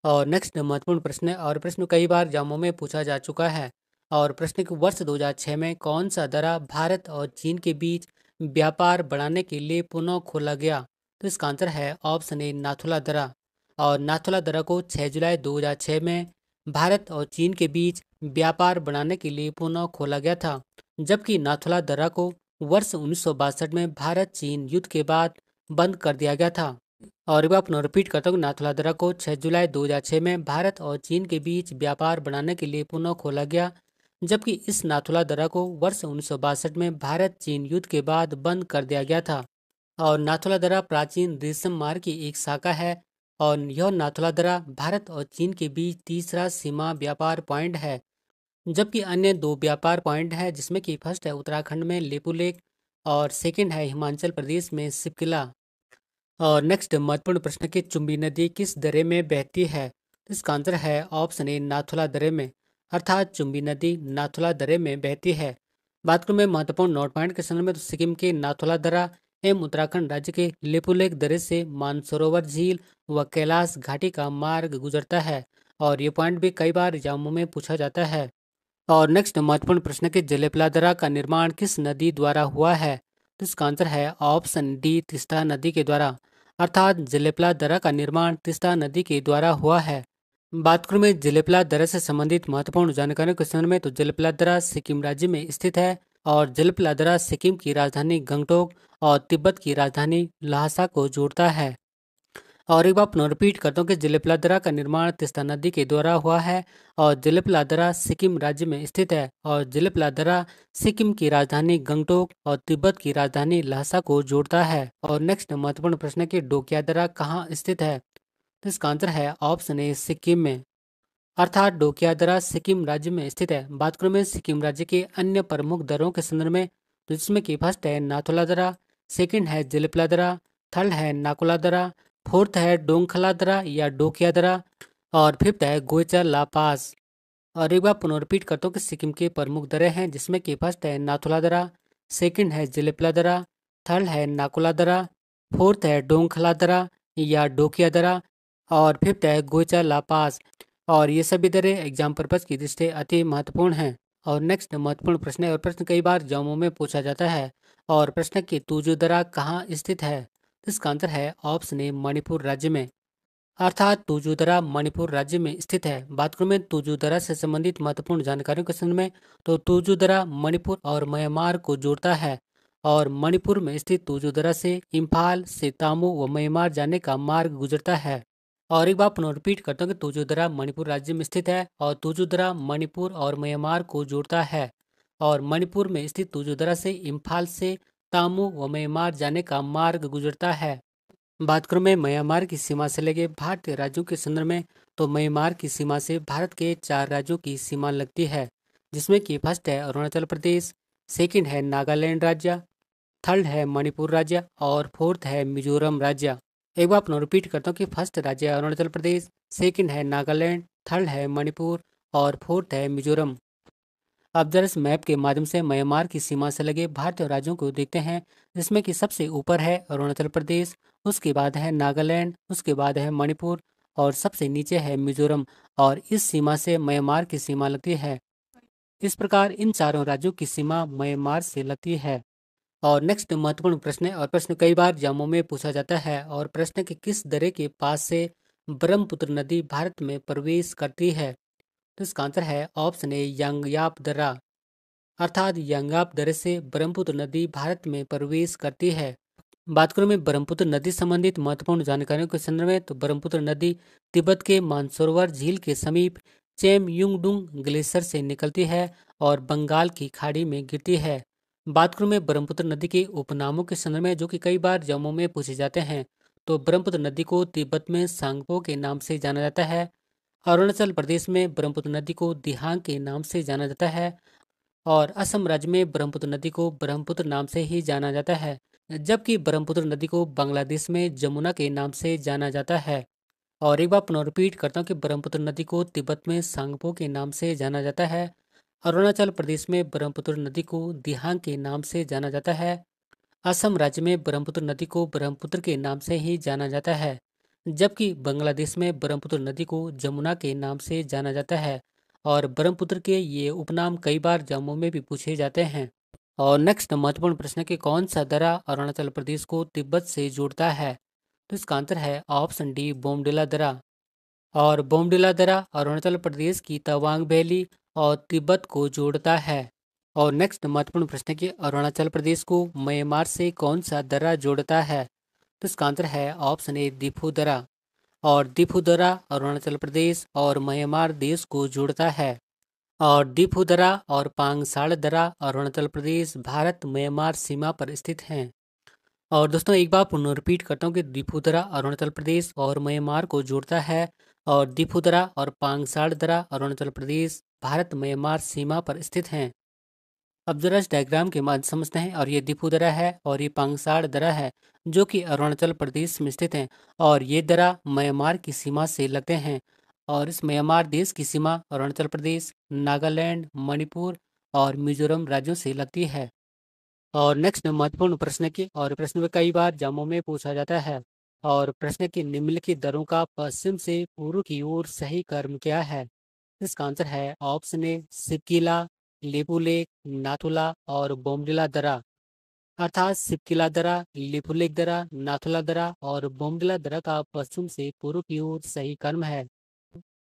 और नेक्स्ट महत्वपूर्ण प्रश्न है और प्रश्न कई बार एग्जामों में पूछा जा चुका है। और प्रश्न के वर्ष 2006 में कौन सा दर्रा भारत और चीन के बीच व्यापार बढ़ाने के लिए पुनः खोला गया। तो इसका आंसर है ऑप्शन ए नाथुला दर्रा। और नाथुला दर्रा को 6 जुलाई 2006 में भारत और चीन के बीच व्यापार बढ़ाने के लिए पुनः खोला गया था, जबकि नाथुला दर्रा को वर्ष 1962 में भारत चीन युद्ध के बाद बंद कर दिया गया था। और एक बार पुनः रिपीट करता हूँ, नाथुला दर्रा को 6 जुलाई 2006 में भारत और चीन के बीच व्यापार बढ़ाने के लिए पुनः खोला गया, जबकि इस नाथुला दर्रा को वर्ष 1962 में भारत चीन युद्ध के बाद बंद कर दिया गया था। और नाथुला दर्रा प्राचीन रेशम मार्ग की एक शाखा है और यह नाथुला दर्रा भारत और चीन के बीच तीसरा सीमा व्यापार पॉइंट है, जबकि अन्य दो व्यापार पॉइंट है जिसमें कि फर्स्ट है उत्तराखंड में लेपू लेक और सेकंड है हिमाचल प्रदेश में सिपकिला। और नेक्स्ट महत्वपूर्ण प्रश्न की चुंबी नदी किस दर्रे में बहती है। तो इसका आंसर है ऑप्शन ए नाथुला दर्रे में, अर्थात चुंबी नदी नाथुला दर्रे में बहती है। बात करूं मैं महत्वपूर्ण नोट पॉइंट के संदर्भ में तो सिक्किम के नाथुला दर्रा एवं उत्तराखंड राज्य के लेपुलेक दर्रे से मानसरोवर झील व कैलाश घाटी का मार्ग गुजरता है। और ये पॉइंट भी कई बार एग्जामों में पूछा जाता है। और नेक्स्ट महत्वपूर्ण प्रश्न कि जलेपला दर्रा का निर्माण किस नदी द्वारा हुआ है। तो इसका आंसर है ऑप्शन डी तीस्ता नदी के द्वारा, अर्थात जलेपला दर्रा का निर्माण तीस्ता नदी के द्वारा हुआ है। बात करूं मैं जलेपला दर्रा से संबंधित महत्वपूर्ण जानकारियों के संदर्भ में तो जलेपला दर्रा सिक्किम राज्य में स्थित है और जलेपला दर्रा सिक्किम की राजधानी गंगटोक और तिब्बत की राजधानी ल्हासा को जोड़ता है। और एक बार पुनः रिपीट करता हूँ कि जलेपला दर्रा का निर्माण तीस्ता नदी के द्वारा हुआ है और जलेपला दर्रा सिक्किम राज्य में स्थित है और जलेपला दर्रा सिक्किम की राजधानी गंगटोक और तिब्बत की राजधानी ल्हासा को जोड़ता है। और नेक्स्ट महत्वपूर्ण प्रश्न है कि डोकिया दर्रा कहाँ स्थित है। तो इसका आंसर है ऑप्शन ए सिक्किम में, अर्थात डोकिया दर्रा सिक्किम राज्य में स्थित है। बात करूं मैं सिक्किम राज्य के अन्य प्रमुख दर्रों के संदर्भ में तो जिसमें कि फर्स्ट है नाथुला दर्रा, सेकंड है जलेपला दर्रा, थर्ड है नाकुला दर्रा, फोर्थ है डोंगखला दर्रा या डोकिया दर्रा और फिफ्थ है गोइचा ला पास। और एक बार पुनः रिपीट करता हूँ कि सिक्किम के प्रमुख दर्रे हैं जिसमें कि फर्स्ट है नाथुला दर्रा, सेकंड है जलेपला दर्रा, थर्ड है नाकुला दर्रा, फोर्थ है डोंगखला दर्रा या डोकिया दर्रा और फिफ्थ है गोइचा ला पास। और ये सभी दरें एग्जाम पर्पज की दृष्टि से अति महत्वपूर्ण हैं। और नेक्स्ट महत्वपूर्ण प्रश्न है और प्रश्न कई बार एग्जामों में पूछा जाता है। और प्रश्न की तुजु दर्रा कहाँ स्थित है। तो इसका आंसर है ऑप्शन ए मणिपुर राज्य में, अर्थात तुजु दर्रा मणिपुर राज्य में स्थित है। बात करूं मैं तुजु दर्रा से संबंधित महत्वपूर्ण जानकारियों के संदर्भ में तो तुजु दर्रा मणिपुर और म्यांमार को जोड़ता है और मणिपुर में स्थित तुजु दर्रा से इम्फाल से तामू व म्यांमार जाने का मार्ग गुजरता है। और एक बार पुनः रिपीट करता हूँ कि तुजु दर्रा मणिपुर राज्य में स्थित है और तुजु दर्रा मणिपुर और म्यांमार को जोड़ता है और मणिपुर में स्थित तुजु दर्रा से इम्फाल से तामू व म्यांमार जाने का मार्ग गुजरता है। बात करूं मैं म्यांमार की सीमा से लगे भारतीय राज्यों के संदर्भ में तो म्यांमार की सीमा से भारत के 4 राज्यों की सीमा लगती है, जिसमें कि फर्स्ट है अरुणाचल प्रदेश, सेकंड है नागालैंड राज्य, थर्ड है मणिपुर राज्य और फोर्थ है मिजोरम राज्य। एक बार पुनः रिपीट करता हूँ कि फर्स्ट राज्य है अरुणाचल प्रदेश, सेकंड है नागालैंड, थर्ड है मणिपुर और फोर्थ है मिजोरम। अब जरा इस मैप के माध्यम से म्यांमार की सीमा से लगे भारतीय राज्यों को देखते हैं, जिसमें कि सबसे ऊपर है अरुणाचल प्रदेश, उसके बाद है नागालैंड, उसके बाद है मणिपुर और सबसे नीचे है मिजोरम। और इस सीमा से म्यांमार की सीमा लगती है। इस प्रकार इन चारों राज्यों की सीमा म्यांमार से लगती है। और नेक्स्ट महत्वपूर्ण प्रश्न है, और प्रश्न कई बार एग्जामों में पूछा जाता है, और प्रश्न के किस दर्रे के पास से ब्रह्मपुत्र नदी भारत में प्रवेश करती है? तो इसका आंसर है ऑप्शन ए यंगयाप दर्रा। अर्थात यंगाप दर्रे से ब्रह्मपुत्र नदी भारत में प्रवेश करती है। बात करूं मैं ब्रह्मपुत्र नदी संबंधित महत्वपूर्ण जानकारियों के संदर्भ में, तो ब्रह्मपुत्र नदी तिब्बत के मानसरोवर झील के समीप चेम युंगडुंग ग्लेशियर से निकलती है और बंगाल की खाड़ी में गिरती है। बात करूं मैं ब्रह्मपुत्र नदी के उपनामों के संदर्भ में, जो कि कई बार जम्मू में पूछे जाते हैं, तो ब्रह्मपुत्र नदी को तिब्बत में सांगपो के नाम से जाना जाता है। अरुणाचल प्रदेश में ब्रह्मपुत्र नदी को दिहांग के नाम से जाना जाता है। और असम राज्य में ब्रह्मपुत्र नदी को ब्रह्मपुत्र नाम से ही जाना जाता है, जबकि ब्रह्मपुत्र नदी को बांग्लादेश में जमुना के नाम से जाना जाता है। और एक बार पुनः रिपीट करता हूँ कि ब्रह्मपुत्र नदी को तिब्बत में सांगपो के नाम से जाना जाता है। अरुणाचल प्रदेश में ब्रह्मपुत्र नदी को दिहांग के नाम से जाना जाता है। असम राज्य में ब्रह्मपुत्र नदी को ब्रह्मपुत्र के नाम से ही जाना जाता है, जबकि बांग्लादेश में ब्रह्मपुत्र नदी को जमुना के नाम से जाना जाता है। और ब्रह्मपुत्र के ये उपनाम कई बार जम्मू में भी पूछे जाते हैं। और नेक्स्ट महत्वपूर्ण प्रश्न है कि कौन सा दर्रा अरुणाचल प्रदेश को तिब्बत से जोड़ता है? तो इसका आंसर है ऑप्शन डी बोमडिला दर्रा। और बोमडिला दर्रा अरुणाचल प्रदेश की तवांग वैली और तिब्बत को जोड़ता है। और नेक्स्ट महत्वपूर्ण प्रश्न है कि अरुणाचल प्रदेश को म्यांमार से कौन सा दर्रा जोड़ता है? तो इसका आंसर है ऑप्शन ए दिफू दर्रा। और दिफू दर्रा अरुणाचल प्रदेश और म्यांमार देश को जोड़ता है। और दिफू दर्रा और पांगसाड़ दर्रा अरुणाचल प्रदेश भारत म्यांमार सीमा पर स्थित हैं। और दोस्तों एक बार पुनः रिपीट करता हूँ कि दिफू दर्रा अरुणाचल प्रदेश और म्यांमार को जोड़ता है, और दिफू दर्रा और पांगसाड़ दर्रा अरुणाचल प्रदेश भारत म्यांमार सीमा पर स्थित हैं। अब जरा इस डायग्राम के माध्यम से समझते हैं। और ये दिफू दर्रा है और ये पांगसाड़ दर्रा है, जो कि अरुणाचल प्रदेश में स्थित हैं। और ये दर्रा म्यांमार की सीमा से लगते हैं। और इस म्यांमार देश की सीमा अरुणाचल प्रदेश, नागालैंड, मणिपुर और मिजोरम राज्यों से लगती है। और नेक्स्ट महत्वपूर्ण प्रश्न की, और प्रश्न में कई बार जम्मू में पूछा जाता है। और प्रश्न की निम्नलिखित दरों का पश्चिम से पूर्व की ओर सही क्रम क्या है? इसका आंसर है ऑप्शन ए सिपकिला, लेपुलेक, नाथुला और बोमडिला दर्रा। अर्थात सिपकिला दर्रा, लेपुलेक दर्रा, नाथुला दर्रा और बोमडिला दर्रा का पश्चिम से पूर्व की ओर सही क्रम है।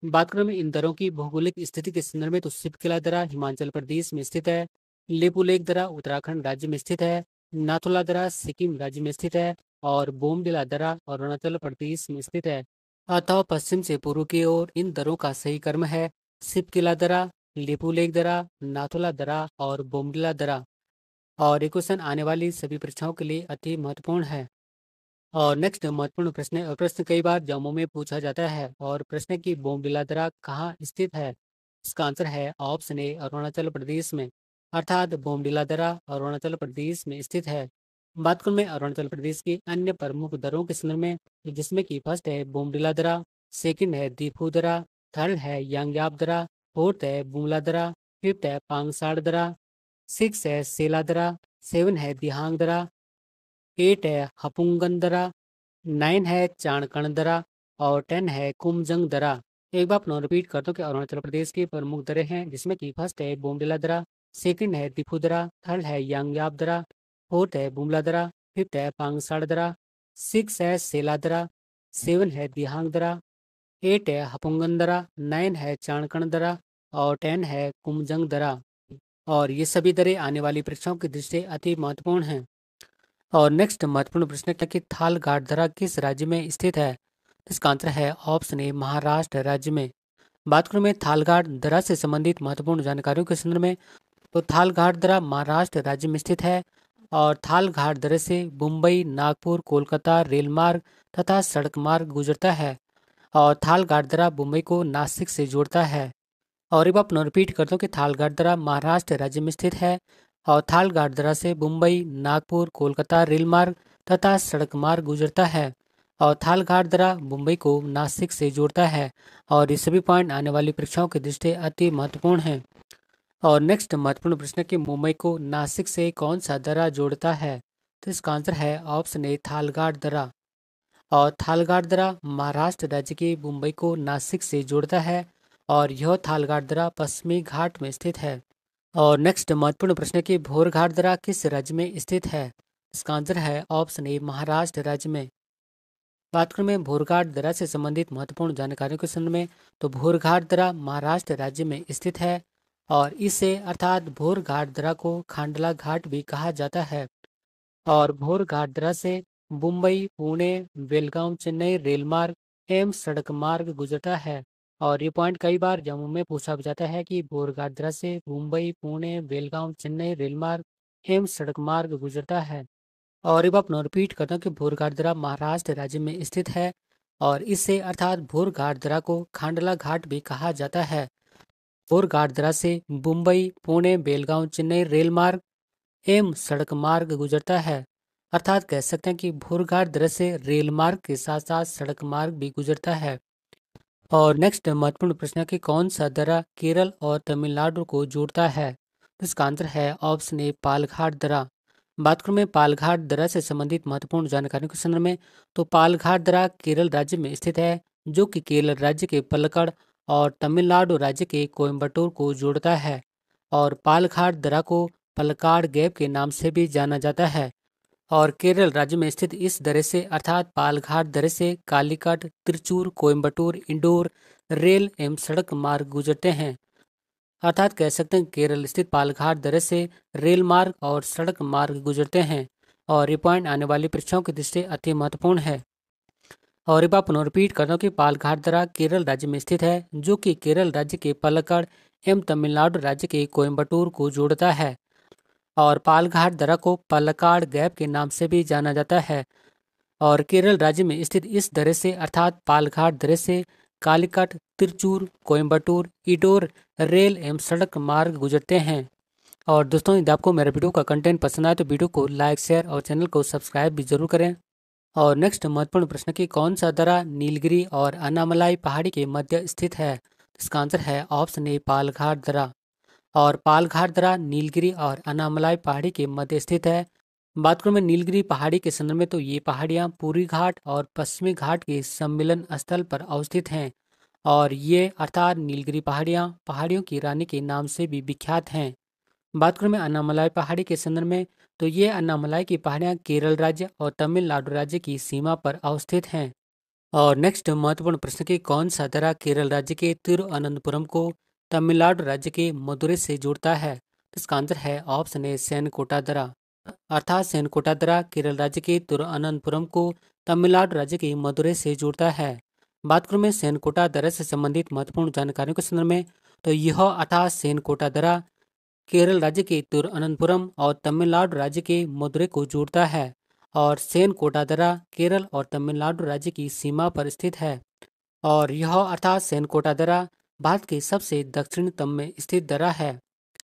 बात करें इन दर्रों की भौगोलिक स्थिति के संदर्भ में, तो सिपकिला दर्रा हिमाचल प्रदेश में स्थित है, लेपुलेक दर्रा उत्तराखंड राज्य में स्थित है, नाथुला दर्रा सिक्किम राज्य में स्थित है और बोमडिला दर्रा अरुणाचल प्रदेश में स्थित है। अतः पश्चिम से पूर्व की ओर इन दर्रों का सही क्रम है सिपकिला दर्रा, लेपुलेक दर्रा, नाथुला दर्रा और बोमडिला दर्रा। और ये क्वेश्चन आने वाली सभी परीक्षाओं के लिए अति महत्वपूर्ण है। और नेक्स्ट महत्वपूर्ण प्रश्न है, और प्रश्न कई बार जम्मू में पूछा जाता है। और प्रश्न की बोमडिला दर्रा कहाँ स्थित है? इसका आंसर है ऑप्शन ए अरुणाचल प्रदेश में। अर्थात बोमडिला दर्रा अरुणाचल प्रदेश में स्थित है। बात करूं मैं अरुणाचल प्रदेश की अन्य प्रमुख दर्रों के संदर्भ में, जिसमें कि फर्स्ट है बोमडिला दर्रा, सेकंड है दिफू दर्रा, थर्ड है यांग्याप दर्रा, फोर्थ है बुमला दर्रा, फिफ्थ है पांगसाड़ दर्रा, सिक्स है सेला दर्रा, सेवन है दिहांग दर्रा, एट है हपुंगन दर्रा, 9 है चाणकण दर्रा और 10 है कुमजंग दर्रा। एक बार पुनः रिपीट करता हूँ कि अरुणाचल प्रदेश के प्रमुख दर्रे हैं, जिसमें कि फर्स्ट है बोमडिला दर्रा, सेकंड है दिफू दर्रा, थर्ड है यांग्याप दर्रा, फोर्थ है बुमला दर्रा, फिफ्थ है पांगसाड़ दर्रा, सिक्स है सेला दर्रा, सेवन है दिहांग दर्रा, एट है हपुंगन दर्रा, 9 है चाणकण दर्रा और 10 है कुमजंग दर्रा। और ये सभी दर्रे आने वाली परीक्षाओं की दृष्टि से अति महत्वपूर्ण हैं। और नेक्स्ट महत्वपूर्ण प्रश्न है कि थालघाट दर्रा किस राज्य में स्थित है? इसका आंसर है ऑप्शन ए महाराष्ट्र राज्य में। बात करूं मैं थालघाट दर्रा से संबंधित महत्वपूर्ण जानकारियों के संदर्भ में, तो थालघाट दर्रा महाराष्ट्र राज्य में स्थित है। और थालघाट दर्रे से मुंबई, नागपुर, कोलकाता रेल मार्ग तथा सड़क मार्ग गुजरता है। और थालघाट दर्रा मुंबई को नासिक से जोड़ता है। और एक बार पुनः रिपीट करता हूँ कि थालघाट दर्रा महाराष्ट्र राज्य में स्थित है। और थालघाट दर्रा से मुंबई, नागपुर, कोलकाता रेल मार्ग तथा सड़क मार्ग गुजरता है। और थालघाट दर्रा मुंबई को नासिक से जोड़ता है। और ये सभी पॉइंट आने वाली परीक्षाओं की दृष्टि से अति महत्वपूर्ण हैं। और नेक्स्ट महत्वपूर्ण प्रश्न है कि मुंबई को नासिक से कौन सा दर्रा जोड़ता है? तो इसका आंसर है ऑप्शन ए थालघाट दर्रा। और थालघाट दर्रा महाराष्ट्र राज्य के मुंबई को नासिक से जोड़ता है। और यह थालघाट दर्रा पश्चिमी घाट में स्थित है। और नेक्स्ट महत्वपूर्ण प्रश्न है कि भोर घाट दर्रा किस राज्य में स्थित है? इसका आंसर है ऑप्शन ए महाराष्ट्र राज्य में। बात करें में भोरघाट दर्रा से संबंधित महत्वपूर्ण जानकारियों के संबंध में, तो भोरघाट दर्रा महाराष्ट्र राज्य में स्थित है और इसे अर्थात भोरघाट दर्रा को खांडला घाट भी कहा जाता है। और भोरघाट दर्रा से मुंबई, पुणे, बेलगांव, चेन्नई रेल मार्ग एवं सड़क मार्ग गुजरता है। और ये पॉइंट कई बार जम्मू में पूछा जाता है कि भोरघाट दर्रा से मुंबई, पुणे, बेलगांव, चेन्नई रेल मार्ग एवं सड़क मार्ग गुजरता है। और एक बार पुनः रिपीट करता हूँ कि भोरघाट दर्रा महाराष्ट्र राज्य में स्थित है और इससे अर्थात भोरघाट दर्रा को खांडला घाट भी कहा जाता है। भोरघाट दर्रा से मुंबई, पुणे, बेलगांव, चेन्नई रेल मार्ग एवं सड़क मार्ग गुजरता है। अर्थात कह सकते हैं कि भोरघाट दर्रा से रेल मार्ग के साथ साथ सड़क मार्ग भी गुजरता है। और नेक्स्ट महत्वपूर्ण प्रश्न है कि कौन सा दर्रा केरल और तमिलनाडु को जोड़ता है? तो इसका आंसर है ऑप्शन ए पालघाट दर्रा। बात करूं मैं पालघाट दर्रा से संबंधित महत्वपूर्ण जानकारियों के संदर्भ में, तो पालघाट दर्रा केरल राज्य में स्थित है जो कि केरल राज्य के पलक्कड़ और तमिलनाडु राज्य के कोयम्बटूर को जोड़ता है। और पालघाट दर्रा को पलक्काड़ गैप के नाम से भी जाना जाता है। और केरल राज्य में स्थित इस दर्रे से अर्थात पालघाट दर्रे से कालीकट, तिरचूर, कोयम्बटूर, इंदौर रेल एवं सड़क मार्ग गुजरते हैं। अर्थात कह सकते हैं केरल स्थित पालघाट दर्रे से रेल मार्ग और सड़क मार्ग गुजरते हैं। और ये पॉइंट आने वाली परीक्षाओं की दृष्टि से अति महत्वपूर्ण है। और एक बार पुनः रिपीट करता हूँ कि पालघाट दर्रा केरल राज्य में स्थित है जो कि केरल राज्य के पलक्कड़ एवं तमिलनाडु राज्य के कोयम्बटूर को जोड़ता है। और पालघाट दर्रा को पलक्काड़ गैप के नाम से भी जाना जाता है। और केरल राज्य में स्थित इस दर्रे से अर्थात पालघाट दर्रे से कालीकट, तिरचूर, कोयम्बटूर, इंदौर रेल एवं सड़क मार्ग गुजरते हैं। और दोस्तों, यदि आपको मेरा वीडियो का कंटेंट पसंद आए तो वीडियो को लाइक, शेयर और चैनल को सब्सक्राइब भी जरूर करें। और नेक्स्ट महत्वपूर्ण प्रश्न कि कौन सा दर्रा नीलगिरी और अन्नामलाई पहाड़ी के मध्य स्थित है? इसका आंसर है ऑप्शन ए पालघाट दर्रा। और पालघाट दर्रा नीलगिरी और अन्नामलाई पहाड़ी के मध्य स्थित है। बात करूं मैं नीलगिरी पहाड़ी के संदर्भ में, तो ये पहाड़ियाँ पूर्वी घाट और पश्चिमी घाट के सम्मिलन स्थल पर अवस्थित हैं। और ये अर्थात नीलगिरी पहाड़ियाँ पहाड़ियों की रानी के नाम से भी विख्यात हैं। बात करूं मैं अन्नामलाई पहाड़ी के संदर्भ में, तो ये अन्नामलाई की पहाड़ियाँ केरल राज्य और तमिलनाडु राज्य की सीमा पर अवस्थित हैं। और नेक्स्ट महत्वपूर्ण प्रश्न कि कौन सा दर्रा केरल राज्य के तिरुअनंतपुरम को तमिलनाडु राज्य के मदुरै से जोड़ता है? तो इसका आंसर है ऑप्शन ए सेनकोटा दर्रा। अर्थात सेनकोटा दर्रा केरल राज्य के तिरुअनंतपुरम को तमिलनाडु राज्य के मदुरै से जोड़ता है। बात करूं मैं सेनकोटा दर्रा से संबंधित महत्वपूर्ण जानकारियों के संदर्भ में, तो यह अर्थात सेनकोटा दर्रा केरल राज्य के तिरुअनंतपुरम और तमिलनाडु राज्य के मदुरै को जोड़ता है। और सेनकोटा दर्रा केरल और तमिलनाडु राज्य की सीमा पर स्थित है। और यह अर्थात सेनकोटा दर्रा भारत के सबसे दक्षिणतम में स्थित दर्रा है।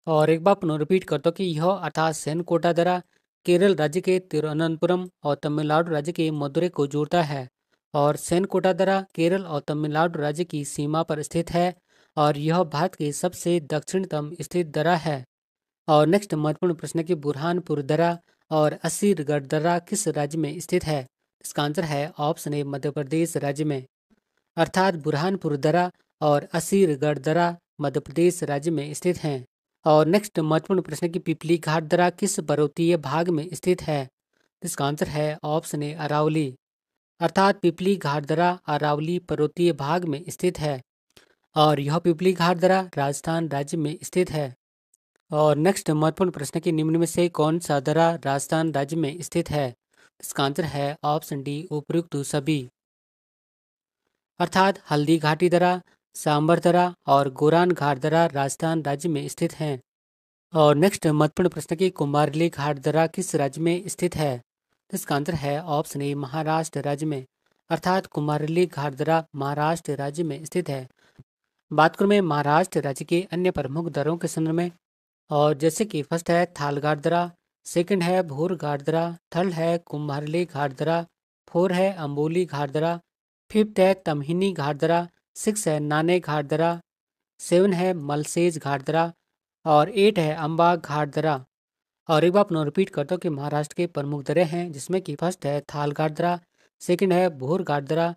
और एक बार पुनः रिपीट करता हूँ कि यह अर्थात सेनकोटा दर्रा केरल राज्य के तिरुअनंतपुरम और तमिलनाडु राज्य के मदुरै को जोड़ता है। और सेनकोटा दर्रा केरल और तमिलनाडु राज्य की सीमा पर स्थित है और यह भारत के सबसे दक्षिणतम स्थित दर्रा है। और नेक्स्ट महत्वपूर्ण प्रश्न है कि बुरहानपुर दर्रा और असीरगढ़ दर्रा किस राज्य में स्थित है? इसका आंसर है ऑप्शन ए मध्य प्रदेश राज्य में। अर्थात बुरहानपुर दर्रा और असीरगढ़ दर्रा मध्य प्रदेश राज्य में स्थित हैं। और नेक्स्ट महत्वपूर्ण प्रश्न है कि पिपली घाट दर्रा किस पर्वतीय भाग में स्थित है? इसका आंसर है ऑप्शन ए अरावली। अर्थात पिपली घाट दर्रा अरावली पर्वतीय भाग में स्थित है और यह पिपली घाट दर्रा राजस्थान राज्य में स्थित है। और नेक्स्ट महत्वपूर्ण प्रश्न कि निम्न में से कौन सा दर्रा राजस्थान राज्य में स्थित है? इसका आंसर है ऑप्शन डी उपयुक्त सभी। अर्थात हल्दी घाटी दर्रा, सांबर दर्रा और गोरान घाट दर्रा राजस्थान राज्य में स्थित हैं। और नेक्स्ट महत्वपूर्ण प्रश्न कि कुमारली घाट दर्रा किस राज्य में स्थित है? इसका आंसर है ऑप्शन ए महाराष्ट्र राज्य में। अर्थात कुमारली घाट दर्रा महाराष्ट्र राज्य में स्थित है। बात करूं मैं महाराष्ट्र राज्य के अन्य प्रमुख दर्रों के संदर्भ में, और जैसे कि फर्स्ट है थालगाड़ दर्रा, सेकंड है भोर घाट दर्रा, थर्ड है कुम्हारली घाट दर्रा, फोर है अम्बोली घाट दर्रा, फिफ्थ है तमहिनी घाट दर्रा, सिक्स है नाने घाट दर्रा, सेवन है मलसेज घाट दर्रा और एट है अम्बा घाट दर्रा। और एक बार पुनः रिपीट करता हूँ कि महाराष्ट्र के प्रमुख दर्रे हैं जिसमें कि फर्स्ट है थालगाड़ दर्रा, सेकंड है भोर घाट दर्रा,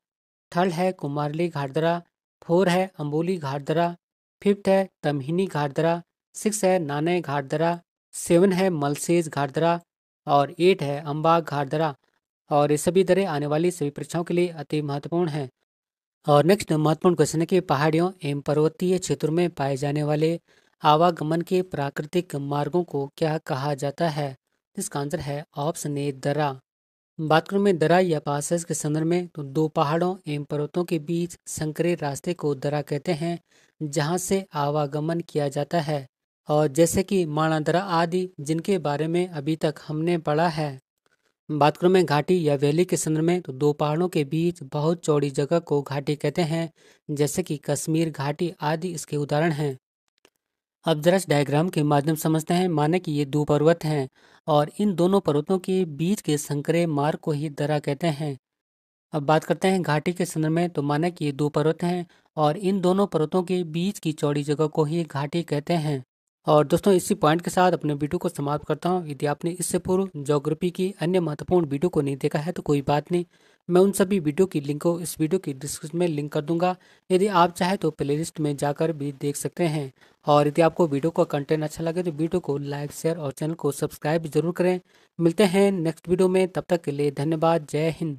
थर्ड है कुमारली घाट दर्रा, फोर है अम्बोली घाट दर्रा, फिफ्थ है तमहिनी घाट दर्रा, 6 है नाने घाटदरा, 7 है मलसेज घाटदरा और 8 है अम्बा घाटदरा। और ये सभी दरें आने वाली सभी परीक्षाओं के लिए अति महत्वपूर्ण हैं। और नेक्स्ट महत्वपूर्ण क्वेश्चन है कि पहाड़ियों एवं पर्वतीय क्षेत्रों में पाए जाने वाले आवागमन के प्राकृतिक मार्गों को क्या कहा जाता है? इसका आंसर है ऑप्शन ए दर्रा। बात करूं मैं दर्रा या पासेस के संदर्भ में तो दो पहाड़ों एवं पर्वतों के बीच संकरे रास्ते को दर्रा कहते हैं, जहां से आवागमन किया जाता है। और जैसे कि माणा दर्रा आदि, जिनके बारे में अभी तक हमने पढ़ा है। बात करूं मैं घाटी या वैली के संदर्भ में तो दो पहाड़ों के बीच बहुत चौड़ी जगह को घाटी कहते हैं, जैसे कि कश्मीर घाटी आदि इसके उदाहरण हैं। अब जरा इस डायग्राम के माध्यम से समझते हैं। माने कि ये दो पर्वत हैं और इन दोनों पर्वतों के बीच के संकरे मार्ग को ही दर्रा कहते हैं। अब बात करते हैं घाटी के संदर्भ में तो माने कि ये दो पर्वत हैं और इन दोनों पर्वतों के बीच की चौड़ी जगह को ही घाटी कहते हैं। और दोस्तों इसी पॉइंट के साथ अपने वीडियो को समाप्त करता हूँ। यदि आपने इससे पूर्व ज्योग्राफी की अन्य महत्वपूर्ण वीडियो को नहीं देखा है तो कोई बात नहीं, मैं उन सभी वीडियो की लिंक को इस वीडियो की डिस्क्रिप्शन में लिंक कर दूंगा। यदि आप चाहे तो प्लेलिस्ट में जाकर भी देख सकते हैं। और यदि आपको वीडियो का कंटेंट अच्छा लगे तो वीडियो को लाइक शेयर और चैनल को सब्सक्राइब जरूर करें। मिलते हैं नेक्स्ट वीडियो में, तब तक के लिए धन्यवाद। जय हिंद।